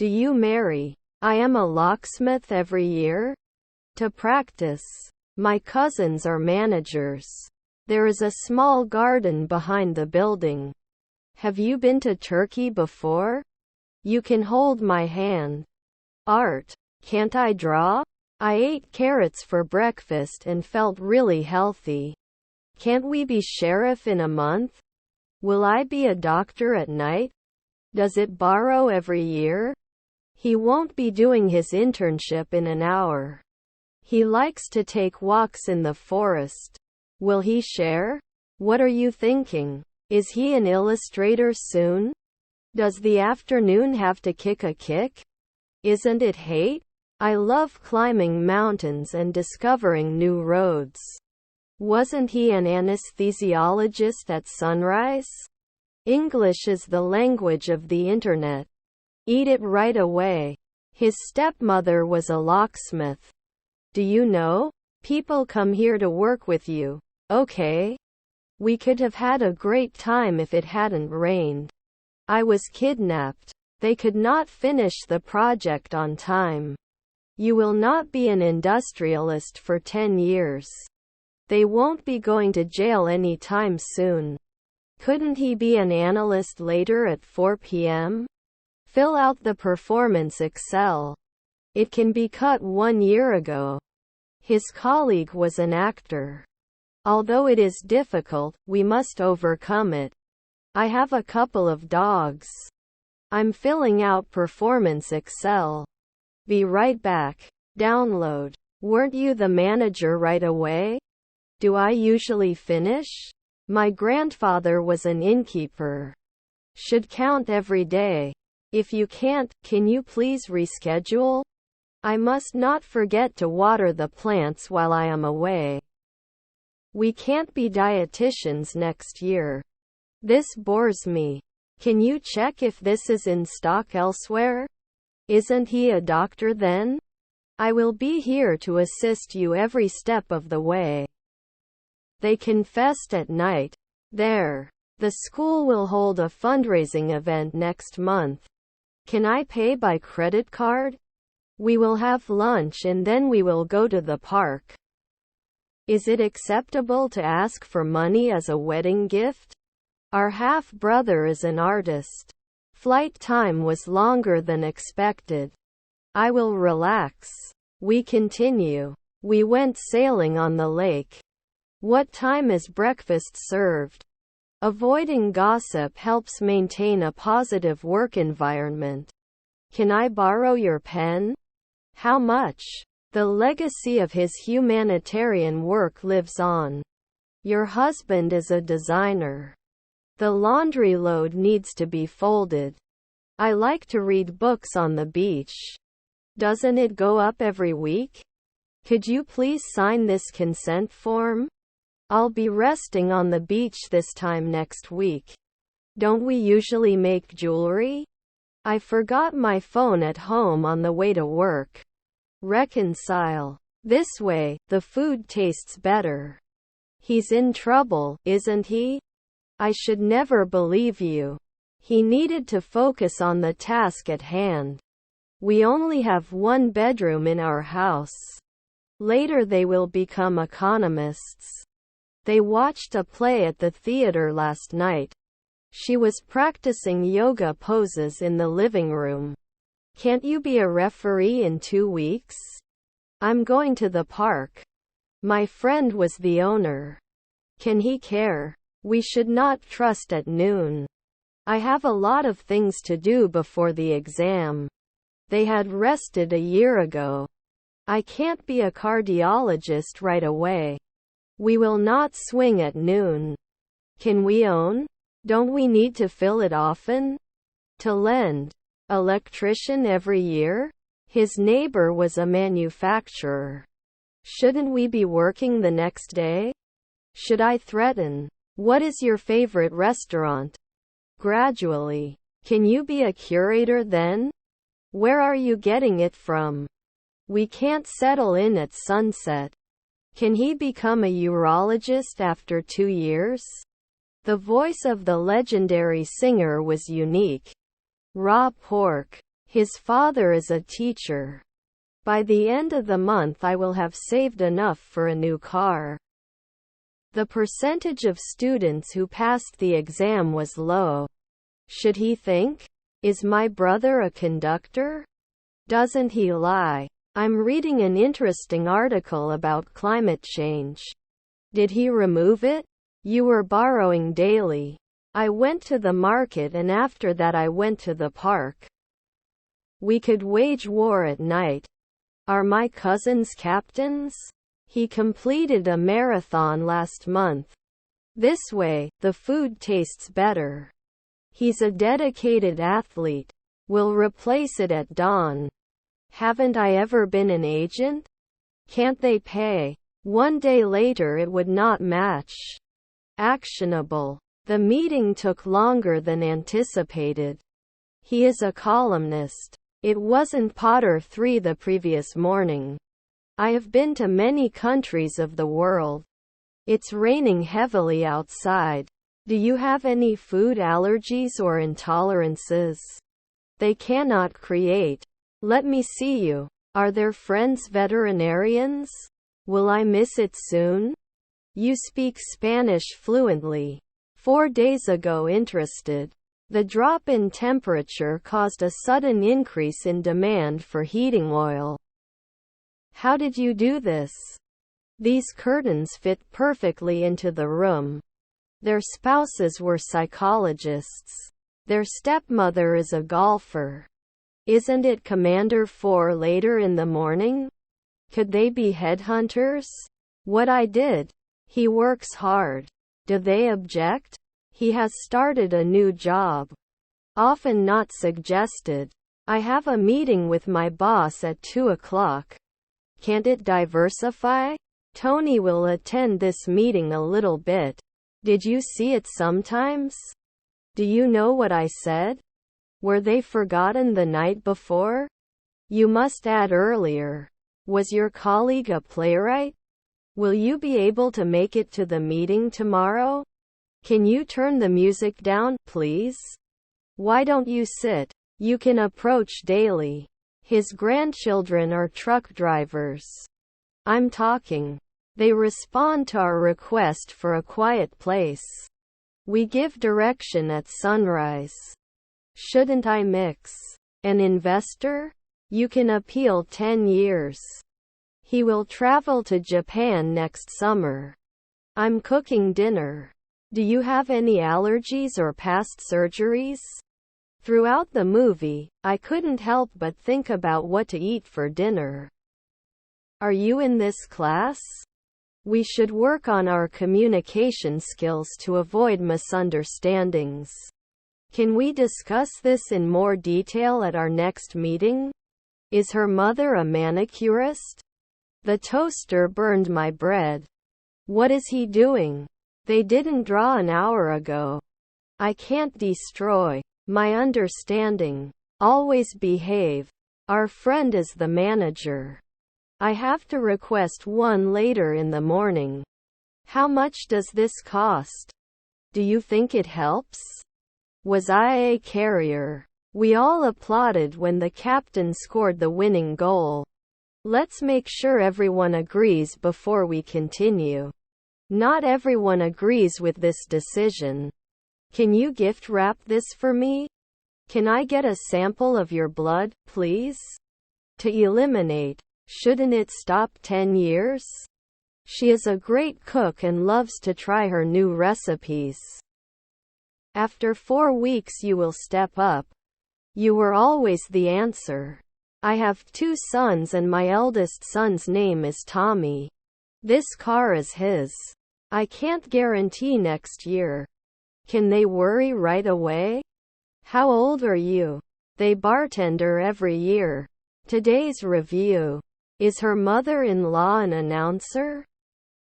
Do you marry? I am a locksmith every year. To practice. My cousins are managers. There is a small garden behind the building. Have you been to Turkey before? You can hold my hand. Art. Can't I draw? I ate carrots for breakfast and felt really healthy. Can't we be sheriff in a month? Will I be a doctor at night? Does it borrow every year? He won't be doing his internship in an hour. He likes to take walks in the forest. Will he share? What are you thinking? Is he an illustrator soon? Does the afternoon have to kick a kick? Isn't it hate? I love climbing mountains and discovering new roads. Wasn't he an anesthesiologist at sunrise? English is the language of the internet. Eat it right away. His stepmother was a locksmith. Do you know? People come here to work with you. Okay. We could have had a great time if it hadn't rained. I was kidnapped. They could not finish the project on time. You will not be an industrialist for 10 years. They won't be going to jail anytime soon. Couldn't he be an analyst later at 4 p.m.? Fill out the performance Excel. It can be cut 1 year ago. His colleague was an actor. Although it is difficult, we must overcome it. I have a couple of dogs. I'm filling out performance Excel. Be right back. Download. Weren't you the manager right away? Do I usually finish? My grandfather was an innkeeper. Should count every day. If you can't, can you please reschedule? I must not forget to water the plants while I am away. We can't be dietitians next year. This bores me. Can you check if this is in stock elsewhere? Isn't he a doctor then? I will be here to assist you every step of the way. They confessed at night. There. The school will hold a fundraising event next month. Can I pay by credit card? We will have lunch and then we will go to the park. Is it acceptable to ask for money as a wedding gift? Our half-brother is an artist. Flight time was longer than expected. I will relax. We continue. We went sailing on the lake. What time is breakfast served? Avoiding gossip helps maintain a positive work environment. Can I borrow your pen? How much? The legacy of his humanitarian work lives on. Your husband is a designer. The laundry load needs to be folded. I like to read books on the beach. Doesn't it go up every week? Could you please sign this consent form? I'll be resting on the beach this time next week. Don't we usually make jewelry? I forgot my phone at home on the way to work. Reconcile. This way, the food tastes better. He's in trouble, isn't he? I should never believe you. He needed to focus on the task at hand. We only have one bedroom in our house. Later they will become economists. They watched a play at the theater last night. She was practicing yoga poses in the living room. Can't you be a referee in 2 weeks? I'm going to the park. My friend was the owner. Can he care? We should not trust at noon. I have a lot of things to do before the exam. They had rested a year ago. I can't be a cardiologist right away. We will not swing at noon. Can we own? Don't we need to fill it often? To lend. Electrician every year? His neighbor was a manufacturer. Shouldn't we be working the next day? Should I threaten? What is your favorite restaurant? Gradually. Can you be a curator then? Where are you getting it from? We can't settle in at sunset. Can he become a urologist after 2 years? The voice of the legendary singer was unique. Raw pork. His father is a teacher. By the end of the month I will have saved enough for a new car. The percentage of students who passed the exam was low. Should he think? Is my brother a conductor? Doesn't he lie? I'm reading an interesting article about climate change. Did he remove it? You were borrowing daily. I went to the market and after that I went to the park. We could wage war at night. Are my cousins captains? He completed a marathon last month. This way, the food tastes better. He's a dedicated athlete. Will replace it at dawn. Haven't I ever been an agent? Can't they pay? One day later it would not match. Actionable. The meeting took longer than anticipated. He is a columnist. It wasn't Potter 3 the previous morning. I have been to many countries of the world. It's raining heavily outside. Do you have any food allergies or intolerances? They cannot create. Let me see you. Are there friends veterinarians? Will I miss it soon? You speak Spanish fluently. 4 days ago interested. The drop in temperature caused a sudden increase in demand for heating oil. How did you do this? These curtains fit perfectly into the room. Their spouses were psychologists. Their stepmother is a golfer. Isn't it Commander 4 later in the morning? Could they be headhunters? What I did. He works hard. Do they object? He has started a new job. Often not suggested. I have a meeting with my boss at 2 o'clock. Can't it diversify? Tony will attend this meeting a little bit. Did you see it sometimes? Do you know what I said? Were they forgotten the night before? You must add earlier. Was your colleague a playwright? Will you be able to make it to the meeting tomorrow? Can you turn the music down, please? Why don't you sit? You can approach daily. His grandchildren are truck drivers. I'm talking. They respond to our request for a quiet place. We give direction at sunrise. Shouldn't I mix? An investor? You can appeal 10 years. He will travel to Japan next summer. I'm cooking dinner. Do you have any allergies or past surgeries? Throughout the movie, I couldn't help but think about what to eat for dinner. Are you in this class? We should work on our communication skills to avoid misunderstandings. Can we discuss this in more detail at our next meeting? Is her mother a manicurist? The toaster burned my bread. What is he doing? They didn't draw an hour ago. I can't destroy my understanding. Always behave. Our friend is the manager. I have to request one later in the morning. How much does this cost? Do you think it helps? Was I a carrier? We all applauded when the captain scored the winning goal. Let's make sure everyone agrees before we continue. Not everyone agrees with this decision. Can you gift wrap this for me? Can I get a sample of your blood, please? To eliminate. Shouldn't it stop 10 years? She is a great cook and loves to try her new recipes. After 4 weeks you will step up. You were always the answer. I have 2 sons and my eldest son's name is Tommy. This car is his. I can't guarantee next year. Can they worry right away? How old are you? They bartender every year. Today's review. Is her mother-in-law an announcer?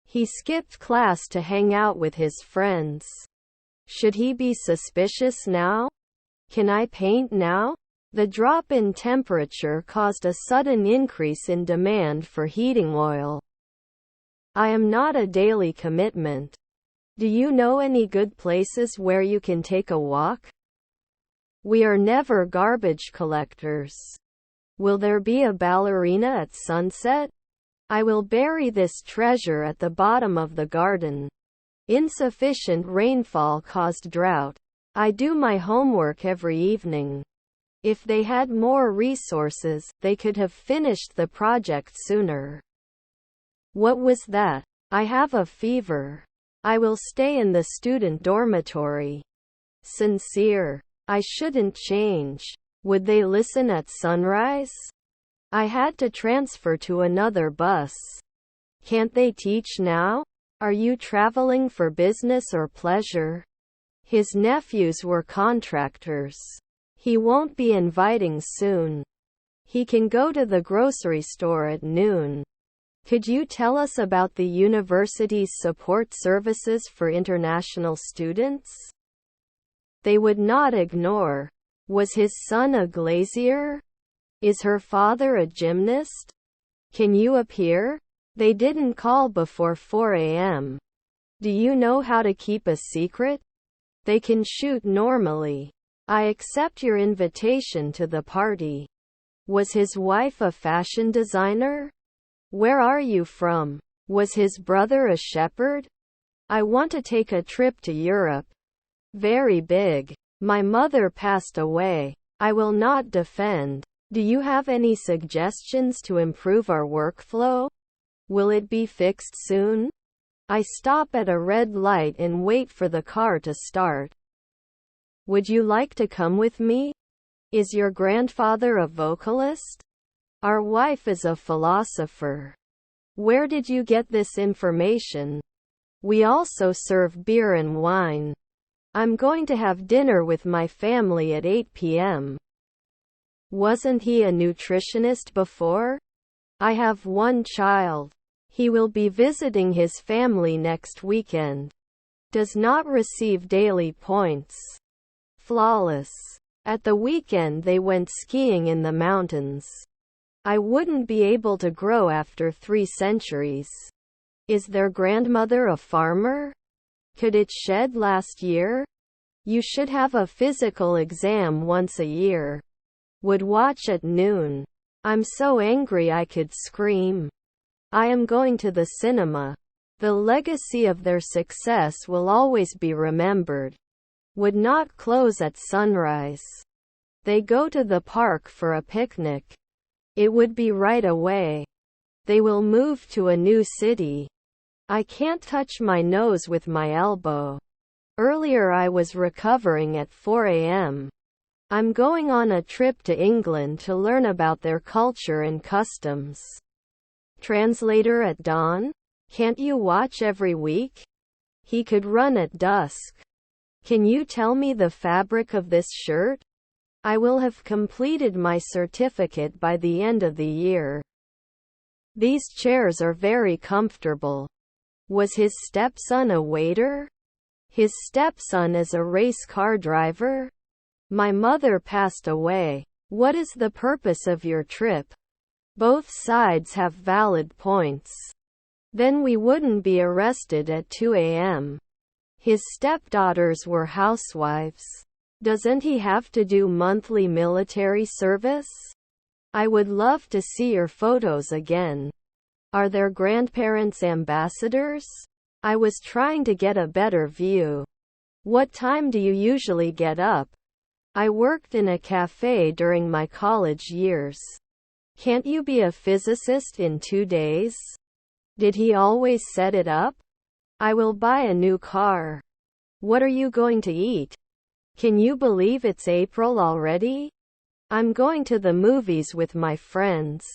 He skipped class to hang out with his friends. Should he be suspicious now? Can I paint now? The drop in temperature caused a sudden increase in demand for heating oil. I am not a daily commitment. Do you know any good places where you can take a walk? We are never garbage collectors. Will there be a ballerina at sunset? I will bury this treasure at the bottom of the garden. Insufficient rainfall caused drought. I do my homework every evening. If they had more resources, they could have finished the project sooner. What was that? I have a fever. I will stay in the student dormitory. Sincere. I shouldn't change. Would they listen at sunrise? I had to transfer to another bus. Can't they teach now? Are you traveling for business or pleasure? His nephews were contractors. He won't be inviting soon. He can go to the grocery store at noon. Could you tell us about the university's support services for international students? They would not ignore. Was his son a glazier? Is her father a gymnast? Can you appear? They didn't call before 4 a.m. Do you know how to keep a secret? They can shoot normally. I accept your invitation to the party. Was his wife a fashion designer? Where are you from? Was his brother a shepherd? I want to take a trip to Europe. Very big. My mother passed away. I will not defend. Do you have any suggestions to improve our workflow? Will it be fixed soon? I stop at a red light and wait for the car to start. Would you like to come with me? Is your grandfather a vocalist? Our wife is a philosopher. Where did you get this information? We also serve beer and wine. I'm going to have dinner with my family at 8 p.m. Wasn't he a nutritionist before? I have one child. He will be visiting his family next weekend. Does not receive daily points. Flawless. At the weekend they went skiing in the mountains. I wouldn't be able to grow after 3 centuries. Is their grandmother a farmer? Could it shed last year? You should have a physical exam once a year. Would watch at noon. I'm so angry I could scream. I am going to the cinema. The legacy of their success will always be remembered. Would not close at sunrise. They go to the park for a picnic. It would be right away. They will move to a new city. I can't touch my nose with my elbow. Earlier I was recovering at 4 a.m. I'm going on a trip to England to learn about their culture and customs. Translator at dawn? Can't you watch every week? He could run at dusk. Can you tell me the fabric of this shirt? I will have completed my certificate by the end of the year. These chairs are very comfortable. Was his stepson a waiter? His stepson is a race car driver? My mother passed away. What is the purpose of your trip? Both sides have valid points. Then we wouldn't be arrested at 2 a.m. His stepdaughters were housewives. Doesn't he have to do monthly military service? I would love to see your photos again. Are their grandparents ambassadors? I was trying to get a better view. What time do you usually get up? I worked in a cafe during my college years. Can't you be a physicist in 2 days? Did he always set it up? I will buy a new car. What are you going to eat? Can you believe it's April already? I'm going to the movies with my friends.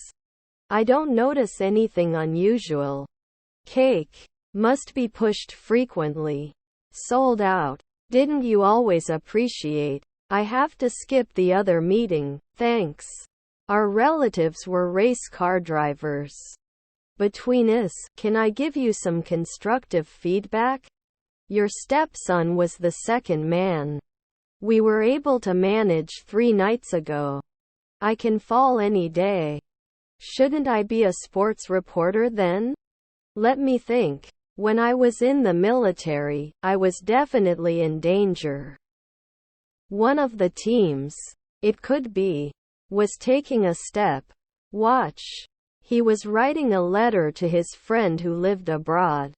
I don't notice anything unusual. Cake. Must be pushed frequently. Sold out. Didn't you always appreciate? I have to skip the other meeting, thanks. Our relatives were race car drivers. Between us, can I give you some constructive feedback? Your stepson was the second man. We were able to manage 3 nights ago. I can fall any day. Shouldn't I be a sports reporter then? Let me think. When I was in the military, I was definitely in danger. One of the teams, it could be, was taking a step. Watch. He was writing a letter to his friend who lived abroad.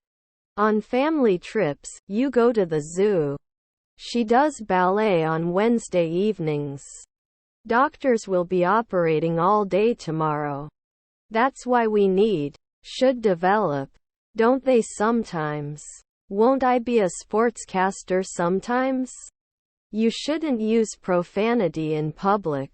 On family trips, you go to the zoo. She does ballet on Wednesday evenings. Doctors will be operating all day tomorrow. That's why we need, should develop, don't they sometimes? Won't I be a sportscaster sometimes? You shouldn't use profanity in public.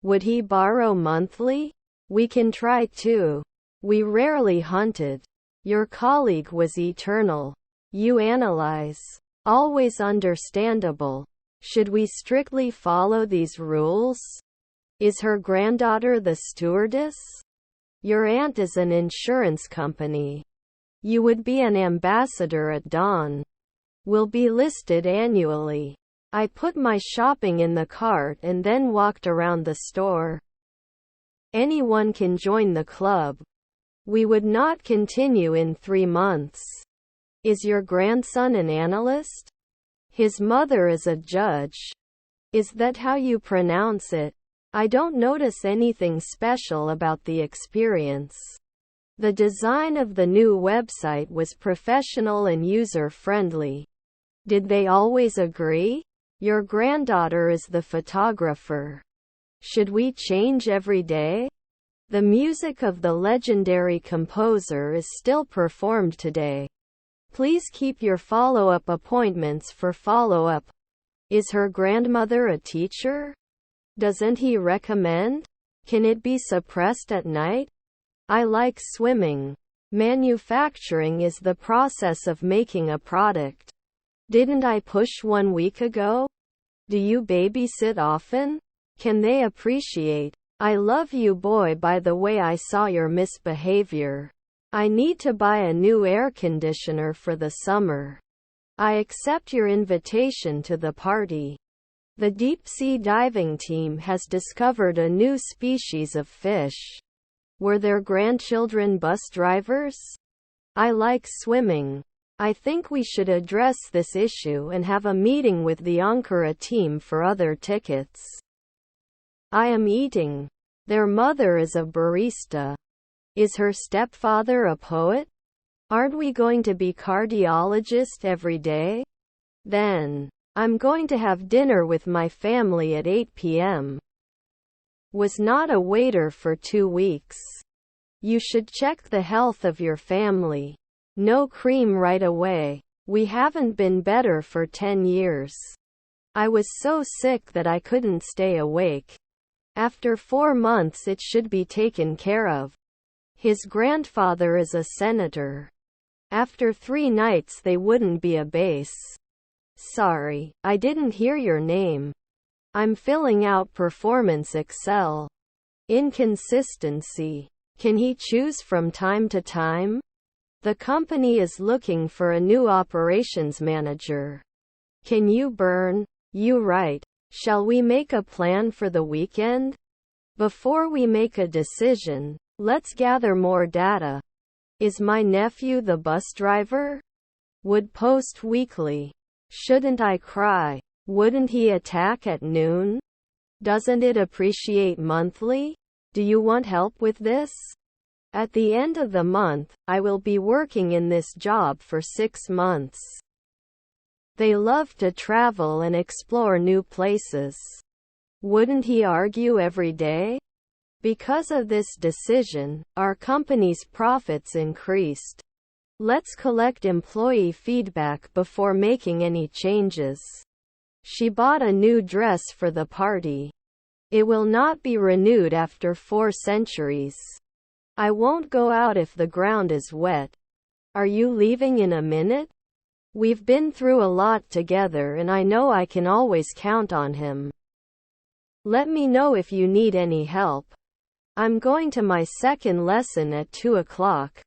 Would he borrow monthly? We can try too. We rarely hunted. Your colleague was eternal. You analyze. Always understandable. Should we strictly follow these rules? Is her granddaughter the stewardess? Your aunt is an insurance company. You would be an ambassador at dawn. Will be listed annually. I put my shopping in the cart and then walked around the store. Anyone can join the club. We would not continue in 3 months. Is your grandson an analyst? His mother is a judge. Is that how you pronounce it? I don't notice anything special about the experience. The design of the new website was professional and user-friendly. Did they always agree? Your granddaughter is the photographer. Should we change every day? The music of the legendary composer is still performed today. Please keep your follow-up appointments for follow-up. Is her grandmother a teacher? Doesn't he recommend? Can it be suppressed at night? I like swimming. Manufacturing is the process of making a product. Didn't I push 1 week ago? Do you babysit often? Can they appreciate? I love you boy, by the way, I saw your misbehavior. I need to buy a new air conditioner for the summer. I accept your invitation to the party. The deep-sea diving team has discovered a new species of fish. Were their grandchildren bus drivers? I like swimming. I think we should address this issue and have a meeting with the Ankara team for other tickets. I am eating. Their mother is a barista. Is her stepfather a poet? Aren't we going to be cardiologist every day? Then, I'm going to have dinner with my family at 8 p.m. Was not a waiter for 2 weeks. You should check the health of your family. No cream right away. We haven't been better for 10 years. I was so sick that I couldn't stay awake. After 4 months it should be taken care of. His grandfather is a senator. After 3 nights they wouldn't be a base. Sorry, I didn't hear your name. I'm filling out Performance Excel. Inconsistency. Can he choose from time to time? The company is looking for a new operations manager. Can you burn? You right. Shall we make a plan for the weekend? Before we make a decision, let's gather more data. Is my nephew the bus driver? Would post weekly. Shouldn't I cry? Wouldn't he attack at noon? Doesn't it appreciate monthly? Do you want help with this? At the end of the month, I will be working in this job for 6 months. They love to travel and explore new places. Wouldn't he argue every day? Because of this decision, our company's profits increased. Let's collect employee feedback before making any changes. She bought a new dress for the party. It will not be renewed after 4 centuries. I won't go out if the ground is wet. Are you leaving in a minute? We've been through a lot together and I know I can always count on him. Let me know if you need any help. I'm going to my second lesson at 2 o'clock.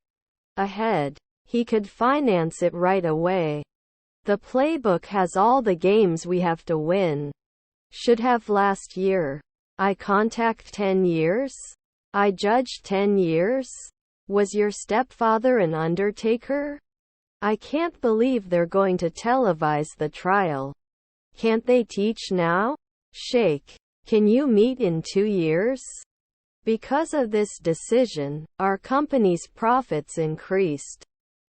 Ahead. He could finance it right away. The playbook has all the games we have to win. Should have last year. I contact 10 years? I judged 10 years? Was your stepfather an undertaker? I can't believe they're going to televise the trial. Can't they teach now? Shake. Can you meet in 2 years? Because of this decision, our company's profits increased.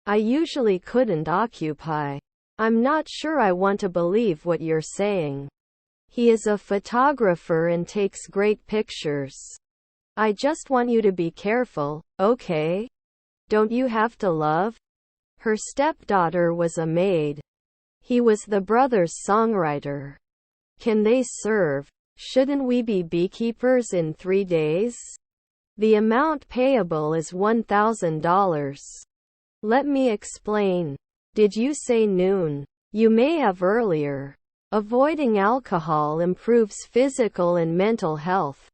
I usually couldn't occupy. I'm not sure I want to believe what you're saying. He is a photographer and takes great pictures. I just want you to be careful, okay? Don't you have to love? Her stepdaughter was a maid. He was the brother's songwriter. Can they serve? Shouldn't we be beekeepers in 3 days? The amount payable is $1,000. Let me explain. Did you say noon? You may have earlier. Avoiding alcohol improves physical and mental health.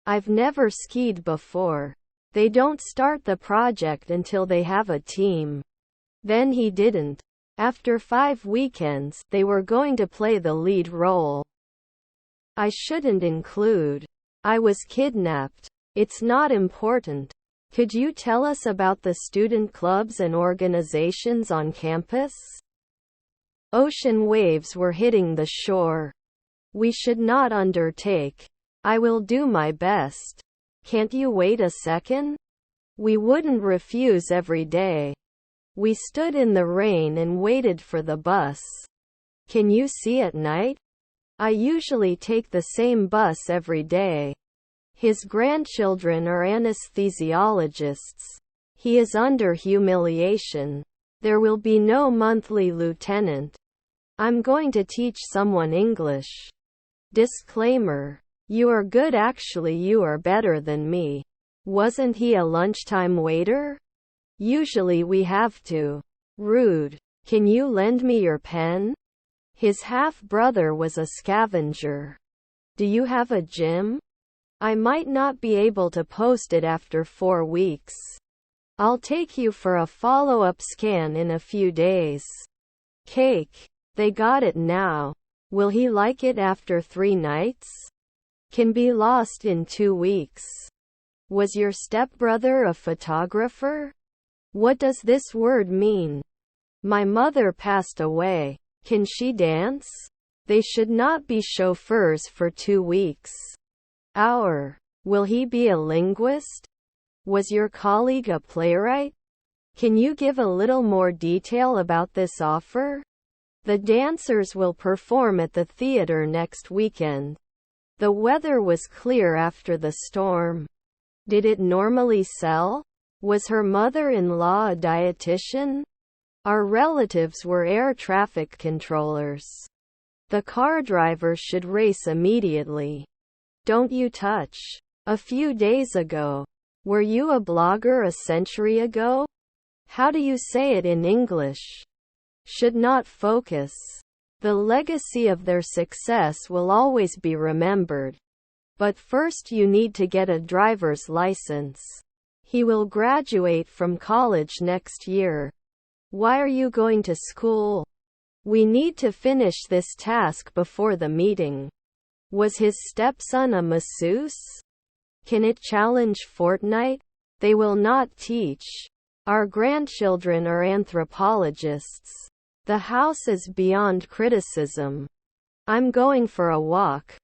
I've never skied before. They don't start the project until they have a team. Then he didn't. After 5 weekends, they were going to play the lead role. I shouldn't include. I was kidnapped. It's not important. Could you tell us about the student clubs and organizations on campus? Ocean waves were hitting the shore. We should not undertake. I will do my best. Can't you wait a second? We wouldn't refuse every day. We stood in the rain and waited for the bus. Can you see at night? I usually take the same bus every day. His grandchildren are anesthesiologists. He is under humiliation. There will be no monthly lieutenant. I'm going to teach someone English. Disclaimer. You are good, actually you are better than me. Wasn't he a lunchtime waiter? Usually we have to. Rude. Can you lend me your pen? His half-brother was a scavenger. Do you have a gym? I might not be able to post it after 4 weeks. I'll take you for a follow-up scan in a few days. Cake. They got it now. Will he like it after 3 nights? Can be lost in 2 weeks. Was your stepbrother a photographer? What does this word mean? My mother passed away. Can she dance? They should not be chauffeurs for 2 weeks. Hour. Will he be a linguist? Was your colleague a playwright? Can you give a little more detail about this offer? The dancers will perform at the theater next weekend. The weather was clear after the storm. Did it normally sell? Was her mother-in-law a dietitian? Our relatives were air traffic controllers. The car driver should race immediately. Don't you touch. A few days ago. Were you a blogger a century ago? How do you say it in English? Should not focus. The legacy of their success will always be remembered. But first you need to get a driver's license. He will graduate from college next year. Why are you going to school? We need to finish this task before the meeting. Was his stepson a masseuse? Can it challenge Fortnite? They will not teach. Our grandchildren are anthropologists. The house is beyond criticism. I'm going for a walk.